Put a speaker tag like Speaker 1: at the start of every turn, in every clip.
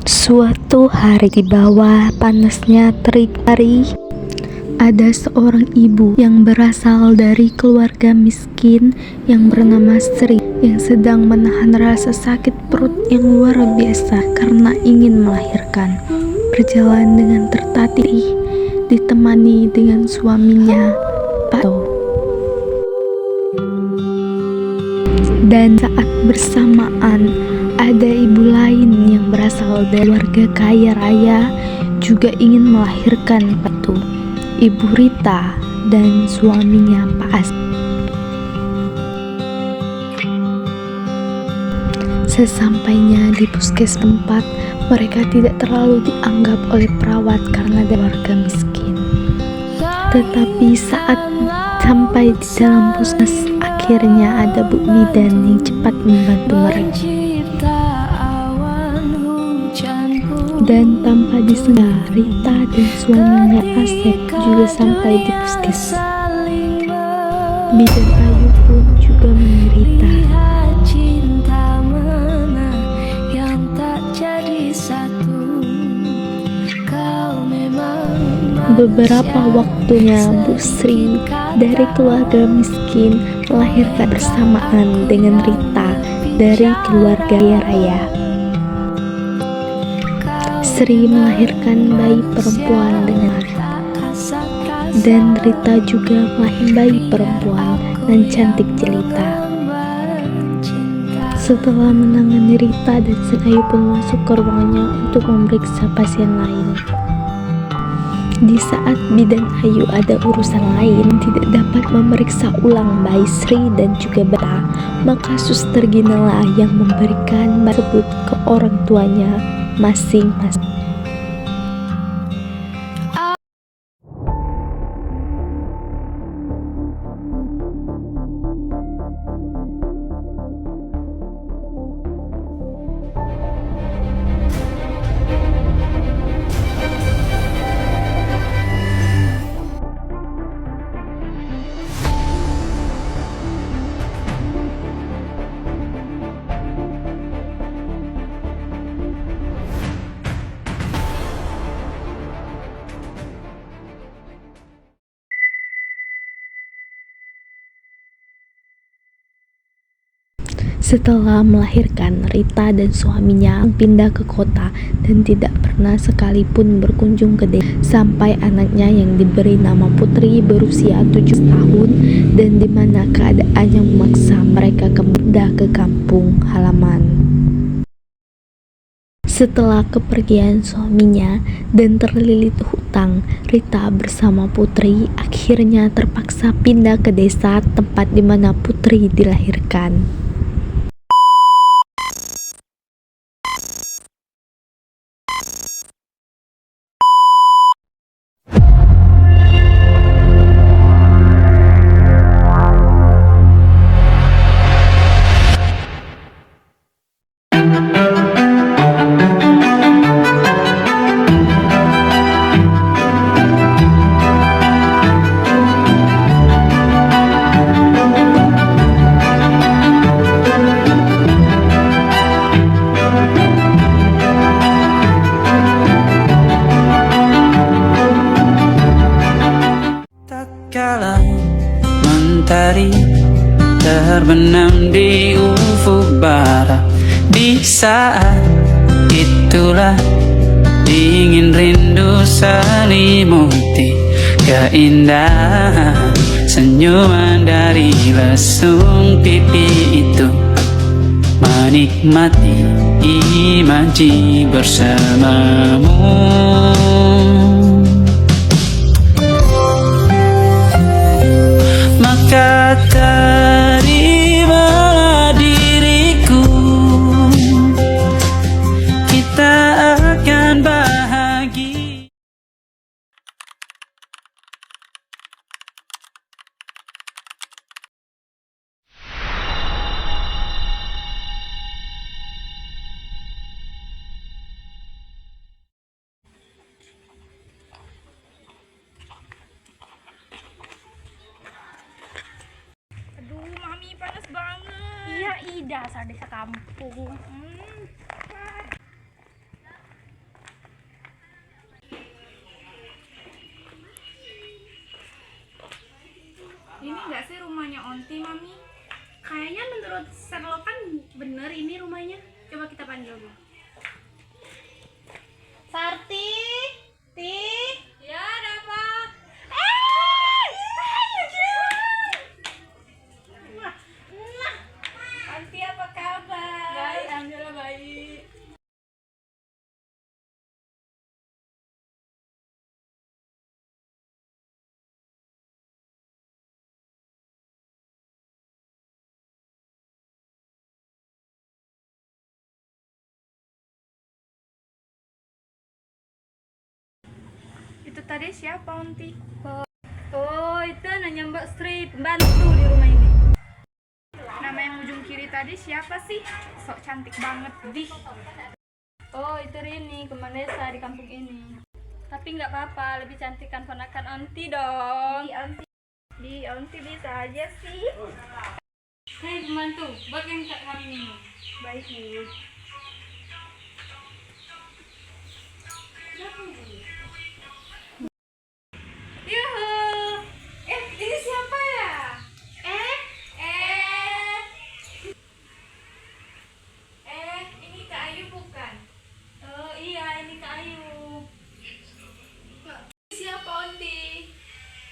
Speaker 1: Suatu hari di bawah panasnya terik hari, ada seorang ibu yang berasal dari keluarga miskin yang bernama Sri yang sedang menahan rasa sakit perut yang luar biasa karena ingin melahirkan. Berjalan dengan tertatih, ditemani dengan suaminya, Pak To. Dan saat bersamaan, ada ibu lain yang berasal dari keluarga kaya raya juga ingin melahirkan Patu, Ibu Rita dan suaminya Pak As. Sesampainya di puskesmas tempat, mereka tidak terlalu dianggap oleh perawat karena dari warga miskin. Tetapi saat sampai di dalam puskesmas, akhirnya ada Bu Bidan yang cepat membantu mereka. Dan tanpa disengaja, Rita dan suaminya Asep juga sampai di puskesmas. Bidan Ayu pun juga menderita. Beberapa waktunya Bu Sri dari keluarga miskin melahirkan bersamaan dengan Rita dari keluarga kaya raya. Sri melahirkan bayi perempuan dengan dan Rita juga melahirkan bayi perempuan dan cantik jelita. Setelah menangani Rita dan Ayu pun masuk ke ruangannya untuk memeriksa pasien lain. Di saat Bidan Ayu ada urusan lain, tidak dapat memeriksa ulang bayi Sri dan juga Beta, maka Suster Ginalah yang memberikan bayi tersebut ke orang tuanya masing-masing. Setelah melahirkan, Rita dan suaminya pindah ke kota dan tidak pernah sekalipun berkunjung ke desa sampai anaknya yang diberi nama Putri berusia 7 tahun dan di mana keadaannya memaksa mereka kembali ke kampung halaman. Setelah kepergian suaminya dan terlilit hutang, Rita bersama Putri akhirnya terpaksa pindah ke desa tempat di mana Putri dilahirkan.
Speaker 2: Kala mentari terbenam di ufuk barat, di saat itulah dingin rindu selimuti keindahan senyuman dari lesung pipi itu, menikmati imaji bersamamu. Maka terimalah diriku, kita akan bahagia.
Speaker 3: Panas banget. Iya, dasar desa kampung. Onti, Mami. Kayaknya menurut Sherlock kan bener ini rumahnya. Coba kita panggil dulu. Sarti, Ti. Ya, ada apa? Onti, apa kabar? Baik, alhamdulillah baik. Itu tadi siapa, Onti? Oh, itu nanya Mbak Sri, pembantu di rumah ini. Nama yang ujung kiri tadi siapa sih? Sok cantik banget, Di. Oh, itu Rini, kembang desa di kampung ini. Tapi nggak apa-apa, lebih cantik kan ponakan Onti dong. Di Onti bisa aja sih. Hei pembantu, buat yang kami minum. Baik nih. Yuhu. Ini siapa ya? Ini Kak Ayu bukan? Oh iya, ini Kak Ayu. Siapa Onti?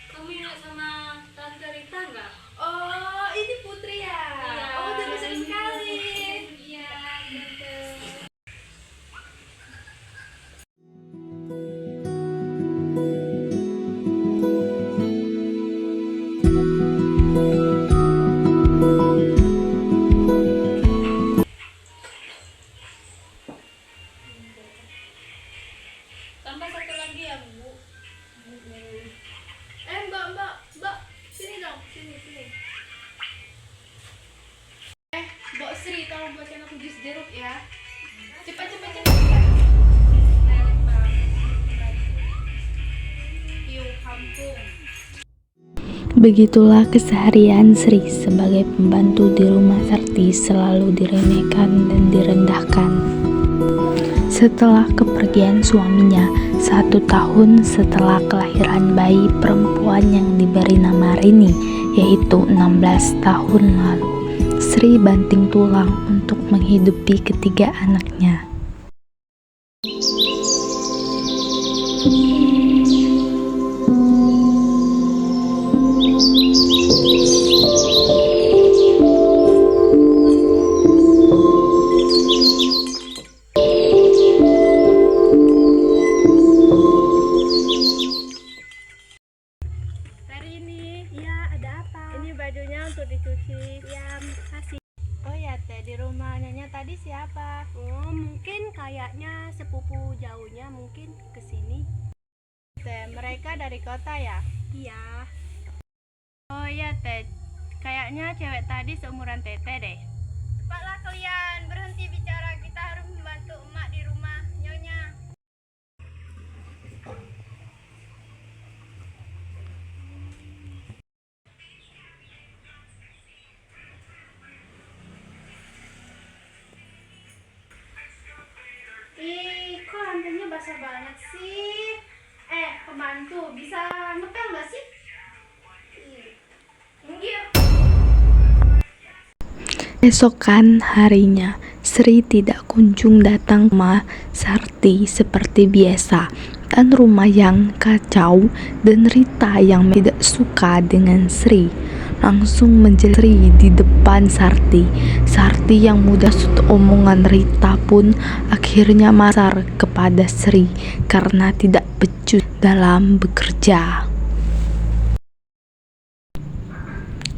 Speaker 3: Kamu ingat sama Tante Rita nggak? Oh, ini Putri ya? Iya. Oh, udah besar sekali. Iya, Tante. Tambah satu lagi ya, Bu. Mbak, sini dong, sini. Mbak Sri, tolong buatkan aku jus jeruk ya. Cepat. Yuk, kampung.
Speaker 1: Begitulah keseharian Sri sebagai pembantu di rumah Sarti, selalu diremehkan dan direndahkan. Setelah kepergian suaminya, 1 tahun setelah kelahiran bayi perempuan yang diberi nama Rini, yaitu 16 tahun lalu, Sri banting tulang untuk menghidupi ketiga anaknya.
Speaker 3: Hari ini. Iya, ada apa? Ini bajunya untuk dicuci. Ya, makasih. Oh ya, Teh, di rumah Nyonya tadi siapa? Oh, mungkin kayaknya sepupu jauhnya mungkin kesini. Teh, mereka dari kota ya? Iya. Oh iya, Teh. Kayaknya cewek tadi seumuran Teteh deh. Cepatlah kalian, berhenti bicara. Kita harus membantu emak di rumah Nyonya. Kok lantainya basah banget sih? Pembantu, bisa ngepel nggak sih? Minggir.
Speaker 1: Esokan harinya, Sri tidak kunjung datang ke rumah Sarti seperti biasa, dan rumah yang kacau dan Rita yang tidak suka dengan Sri langsung menjerit Sri di depan Sarti. Sarti yang mudah sut omongan Rita pun akhirnya marah kepada Sri karena tidak becus dalam bekerja.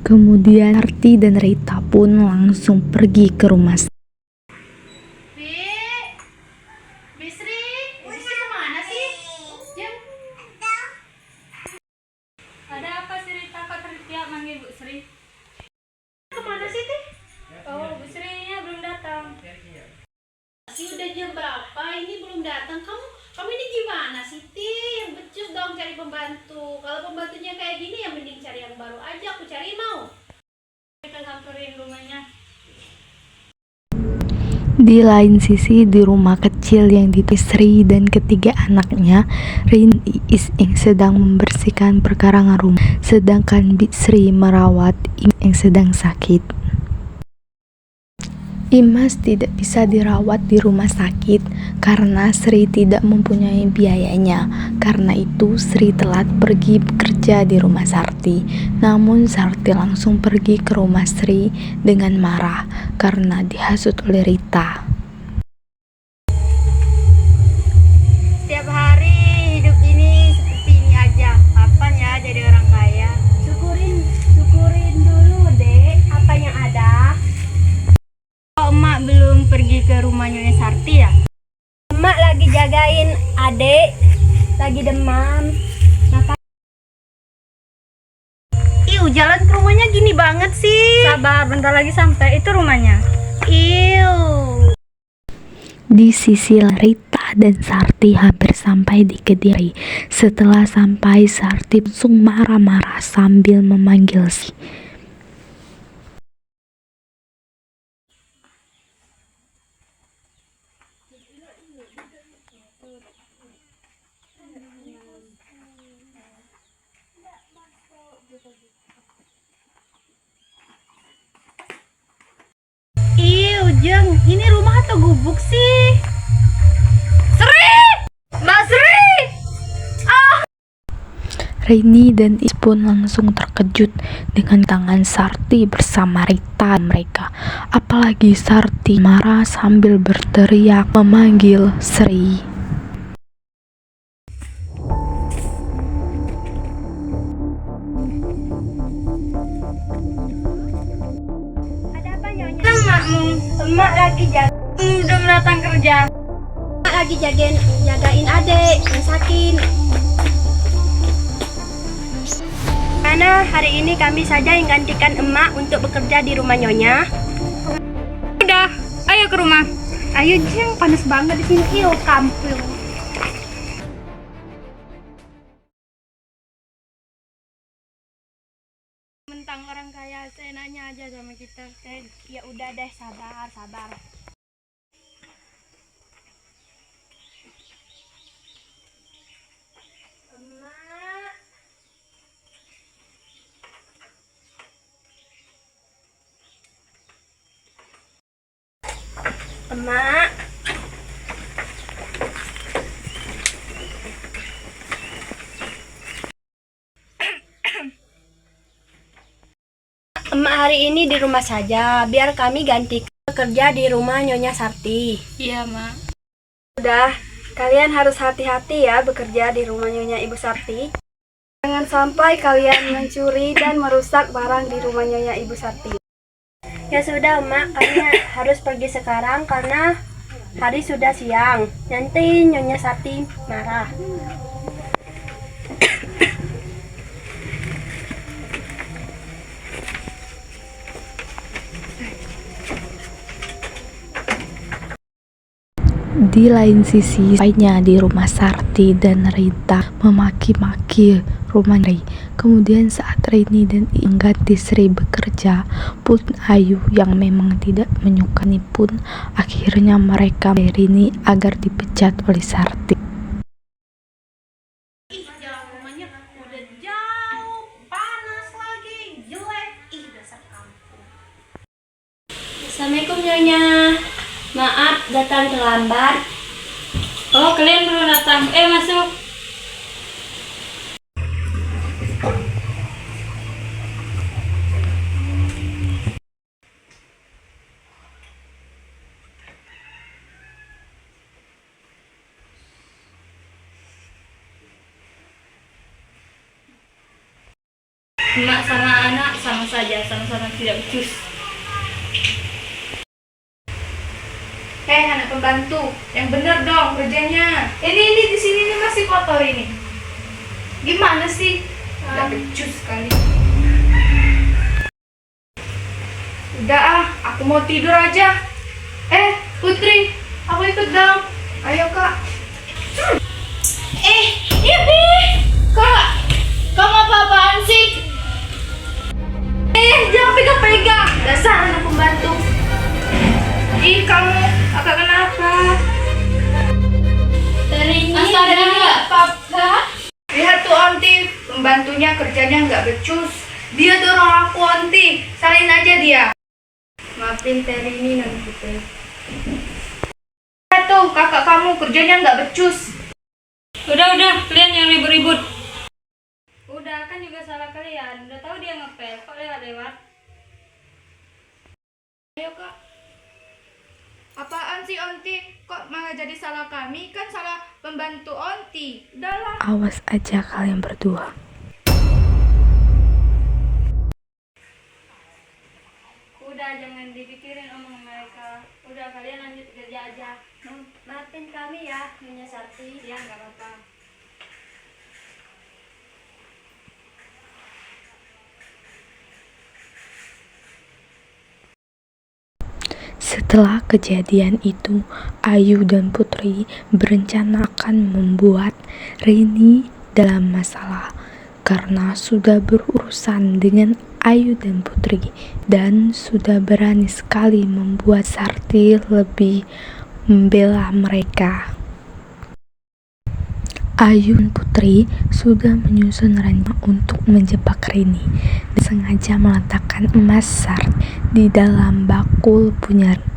Speaker 1: Kemudian Sarti dan Rita pun langsung pergi ke rumah Sri.
Speaker 3: Bisri kemana sih? Jam. Ada apa sih Rita? Kok teriak manggil Bu Sri? Kemana sih, Teh? Oh, Bu Sri-nya belum datang. Sih udah jam berapa? Ini belum datang. Kamu ini gimana sih, Ti? Yang becus dong cari pembantu. Kalau pembantunya kayak gini ya mending cari yang baru aja. Aku cari mau. Kita samperin rumahnya.
Speaker 1: Di lain sisi, di rumah kecil yang Sri dan ketiga anaknya, Rini Iis yang sedang membersihkan perkarangan rumah, sedangkan Sri merawat Imas yang sedang sakit. Imas tidak bisa dirawat di rumah sakit karena Sri tidak mempunyai biayanya. Karena itu Sri telat pergi bekerja di rumah Sarti. Namun Sarti langsung pergi ke rumah Sri dengan marah karena dihasut oleh Rita.
Speaker 4: Setiap hari hidup ini seperti ini aja. Kapan ya jadi orang kaya? Syukurin dulu dek apa yang ada. Oh, emak belum pergi ke rumah Nyonya Sarti ya? Emak lagi jagain adek, lagi demam. Iu, jalan ke rumahnya gini banget sih. Sabar, bentar lagi sampai. Itu rumahnya. Iu.
Speaker 1: Di sisi Rita dan Sarti hampir sampai di Kediri. Setelah sampai, Sarti langsung marah-marah sambil memanggil si.
Speaker 4: Jeng, ini rumah atau gubuk sih? Sri! Mbak Sri!
Speaker 1: Rini dan Iis pun langsung terkejut dengan tangan Sarti bersama Rita mereka. Apalagi Sarti marah sambil berteriak memanggil Sri.
Speaker 4: Ada apa Nyonya? Emak lagi udah datang kerja. Emak lagi jagain adek yang sakit. Karena hari ini kami saja yang gantikan emak untuk bekerja di rumah Nyonya.
Speaker 3: Udah, ayo ke rumah.
Speaker 4: Ayo Jeng, panas banget di sini. Yuk, kampung. Mentang orang kaya seenaknya aja sama kita. Ya udah deh, sabar. Emak. Emak hari ini di rumah saja, biar kami ganti kerja di rumah Nyonya Sarti.
Speaker 3: Iya, Mak.
Speaker 4: Udah, kalian harus hati-hati ya bekerja di rumah Nyonya Ibu Sarti. Jangan sampai kalian mencuri dan merusak barang di rumah Nyonya Ibu Sarti. Ya sudah, Emak, kalian harus pergi sekarang karena hari sudah siang. Nanti Nyonya Sarti marah.
Speaker 1: Di lain sisi lainnya di rumah Sarti dan Rita memaki-maki rumah Sri. Kemudian saat Rini dan mengganti Sri bekerja pun Ayu yang memang tidak menyukai pun akhirnya mereka Rini agar dipecat oleh Sarti.
Speaker 4: Jalan rumahnya udah jauh, panas lagi, jelek. Dasar kampung. Assalamualaikum Nyonya. Maaf datang terlambat.
Speaker 3: Oh, kalian belum datang. Masuk. Emak sama anak sama saja, sama-sama tidak becus. Anak pembantu, yang bener dong kerjanya. Ini di sini nih masih kotor ini. Gimana sih? Udah becus sekali. Udah aku mau tidur aja. Putri, aku ikut dong. Ayo Kak. Ibi, Kak, kamu apa-apaan sih? Jangan pegang-pegang. Dasar anak pembantu. Kamu pembantunya kerjanya nggak becus. Dia dorong aku, Onti. Salin aja dia.
Speaker 4: Maafin Teri ini non Putri.
Speaker 3: Tuh, kakak kamu kerjanya nggak becus.
Speaker 5: Udah, kalian yang ribut-ribut.
Speaker 4: Udah, kan juga salah kalian. Udah tahu dia ngepel, kok lewat-lewat.
Speaker 3: Ayo kak. Apaan sih Onti? Kok malah jadi salah kami? Kan salah pembantu Onti. Udahlah.
Speaker 1: Awas aja kalian berdua.
Speaker 4: Udah, jangan dipikirin omongan mereka. Udah, kalian lanjut kerja aja. Maafin kami ya, Nyonya Sarti.
Speaker 3: Ya nggak apa-apa.
Speaker 1: Setelah kejadian itu, Ayu dan Putri berencana akan membuat Rini dalam masalah karena sudah berurusan dengan Ayu dan Putri dan sudah berani sekali membuat Sarti lebih membela mereka. Ayu dan Putri sudah menyusun rencana untuk menjebak Rini dan sengaja meletakkan emas Sarti di dalam bakul punya Rini.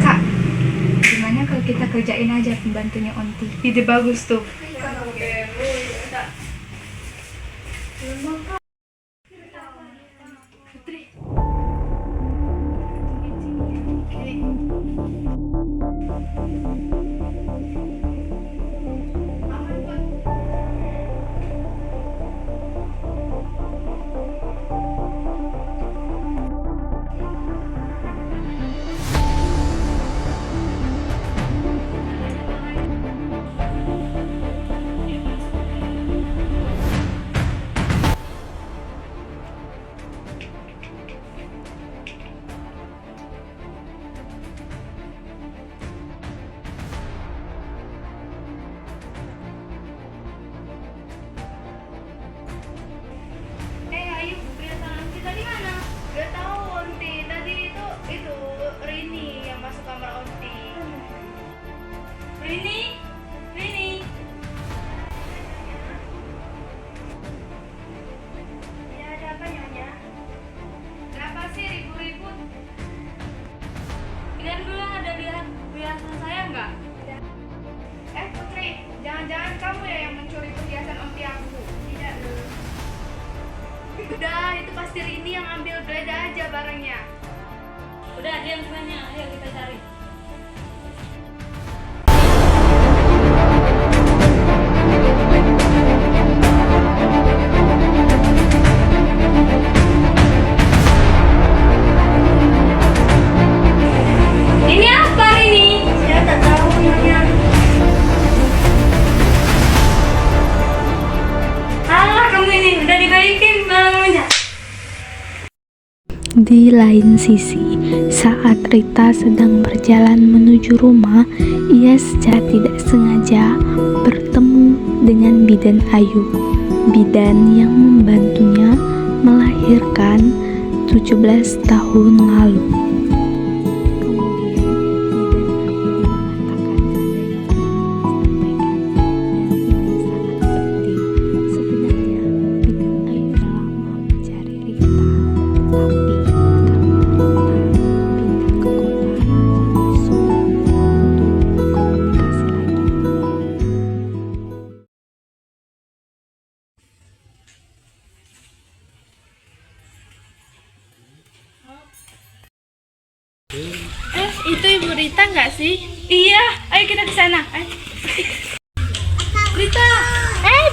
Speaker 3: Kak, gimana kalau kita kerjain aja pembantunya Onti? Ide bagus tuh. Putri. Ayu, kelihatan Onti tadi mana? Gak tahu Onti. Tadi itu Rini yang masuk kamar Onti. Rini.
Speaker 4: Ya, ada apa Nyonya?
Speaker 3: Kenapa sih ribut-ribut?
Speaker 5: Kalian dulu ada lihat perhiasan saya nggak?
Speaker 3: Putri, jangan-jangan kamu ya yang mencuri perhiasan Onti aku?
Speaker 4: Tidak, Lu.
Speaker 3: Udah, itu pasti Rini yang ambil, geledah aja barangnya.
Speaker 5: Udah, diam semuanya. Ayo kita cari.
Speaker 3: Ini apa Rini?
Speaker 4: Saya tak tahu Nyonya.
Speaker 5: Alah, kamu ini udah dibaikin barangnya.
Speaker 1: Di lain sisi, saat Rita sedang berjalan menuju rumah, ia secara tidak sengaja bertemu dengan bidan Ayu, bidan yang membantunya melahirkan 17 tahun lalu.
Speaker 3: Itu Ibu Rita nggak sih? Iya, ayo kita ke sana. Ayo. Rita.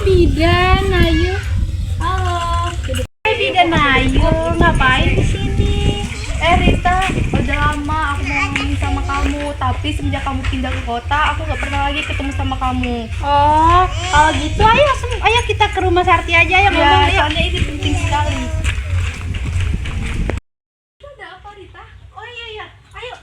Speaker 3: Bidan Ayu. Halo.
Speaker 4: Bidan Ayu, ngapain di sini?
Speaker 3: Rita, udah lama aku mau ngomongin sama kamu, tapi semenjak kamu pindah ke kota, aku nggak pernah lagi ketemu sama kamu.
Speaker 4: Oh, kalau gitu ayo kita ke rumah Sarti aja ya ngomong
Speaker 3: Ya,
Speaker 4: yuk.
Speaker 3: soalnya ini penting sekali. Ada apa Rita?
Speaker 4: Oh iya, ayo.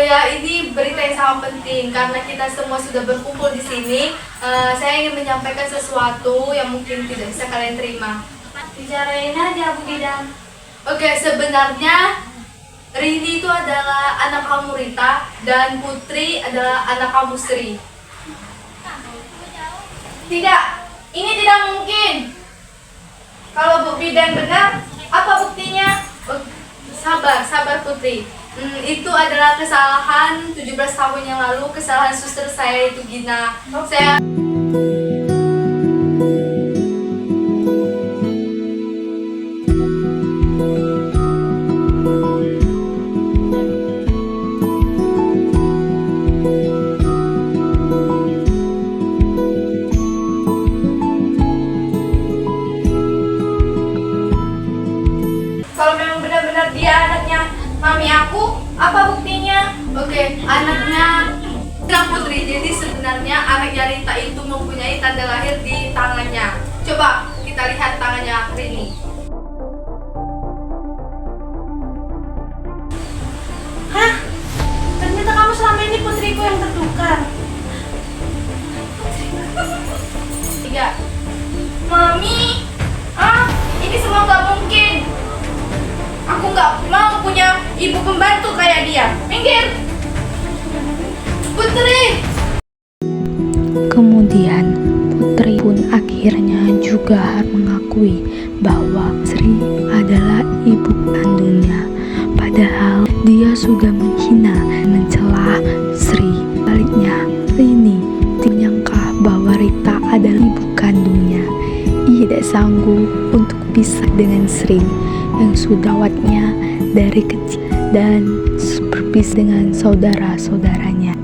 Speaker 6: Ya, ini berita yang sangat penting karena kita semua sudah berkumpul di sini. Saya ingin menyampaikan sesuatu yang mungkin tidak bisa kalian terima.
Speaker 5: Bicarain aja Bu Bidan.
Speaker 6: Oke, sebenarnya Rini itu adalah anak kamu Rita dan Putri adalah anak kamu Sri. Tidak, ini tidak mungkin. Kalau Bu Bidan benar, apa buktinya? Sabar Putri. Itu adalah kesalahan 17 tahun yang lalu, kesalahan suster saya itu Gina. Saya kalau memang benar-benar dia anaknya mami aku, apa buktinya? Oke, anaknya Putri. Jadi sebenarnya anaknya Rita itu mempunyai tanda lahir di tangannya. Coba kita lihat tangannya Rini.
Speaker 4: Hah? Ternyata kamu selama ini putriku yang tertukar.
Speaker 6: Tiga. Mami, ini semua nggak mungkin. Aku nggak mau punya ibu pembantu kayak dia. Minggir, Putri.
Speaker 1: Kemudian Putri pun akhirnya juga harus mengakui bahwa Sri adalah ibu kandungnya. Padahal dia sudah menghina dan mencela Sri. Baliknya, Rini menyangka bahwa Rita adalah ibu kandungnya. Ia tidak sanggup untuk pisah dengan Sri yang sudah rawatnya dari kecil dan berpisah dengan saudara-saudaranya.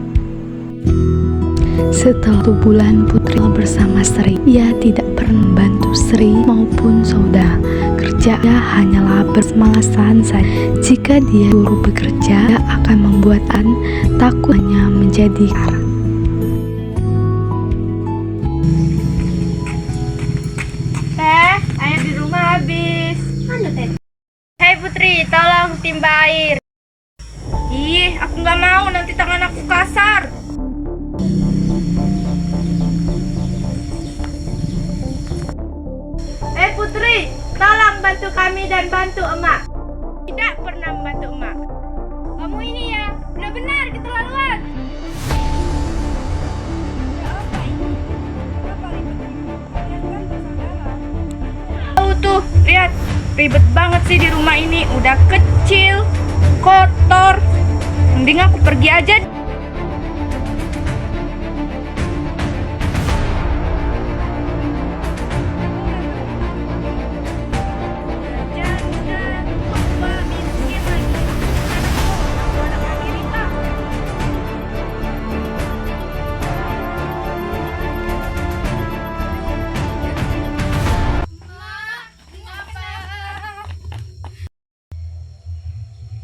Speaker 1: Setelah 1 bulan Putri bersama Sri, ia tidak pernah membantu Sri maupun saudara. Kerjanya hanyalah bersemalasan saja. Jika dia suruh bekerja, dia akan membuat takutnya menjadi karat.
Speaker 4: Teh, air di rumah habis. Mana teh? Hei Putri, tolong timba air.
Speaker 3: Ih, aku nggak mau, nanti tangan aku kasar.
Speaker 4: Hei Putri, tolong bantu kami dan bantu emak. Tidak pernah membantu emak.
Speaker 3: Kamu ini ya, benar-benar keterlaluan.
Speaker 4: Tahu tuh, lihat, ribet banget sih di rumah ini. Udah kecil, kotor. Mending aku pergi aja.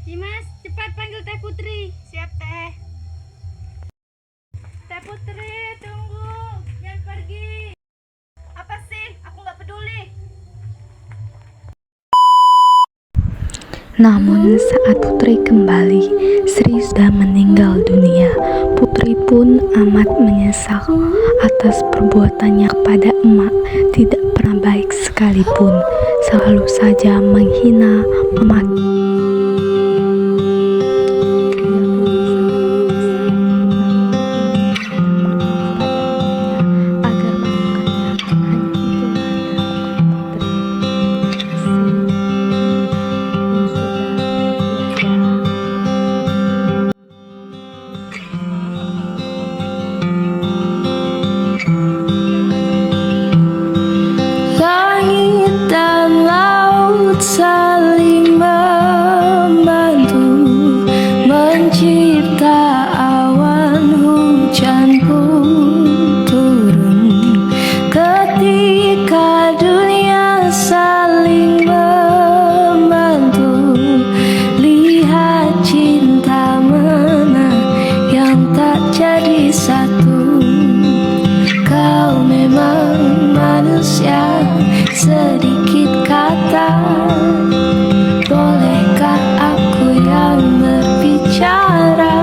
Speaker 3: Dimas, cepat panggil Teh Putri.
Speaker 4: Siap teh.
Speaker 3: Teh Putri, tunggu. Jangan pergi.
Speaker 4: Apa sih? Aku nggak peduli.
Speaker 1: Namun saat Putri kembali, Sri sudah meninggal dunia. Putri pun amat menyesal atas perbuatannya kepada emak. Tidak pernah baik sekalipun, selalu saja menghina, memaki.
Speaker 7: Langit dan laut saling membantu mencipta awan, hujan pun turun ketika dunia saling membantu. Lihat cinta mana yang tak jadi satu. Kau memang manusia, sedikit kata. Bolehkah aku yang berbicara?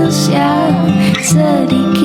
Speaker 7: tulus yang sedikit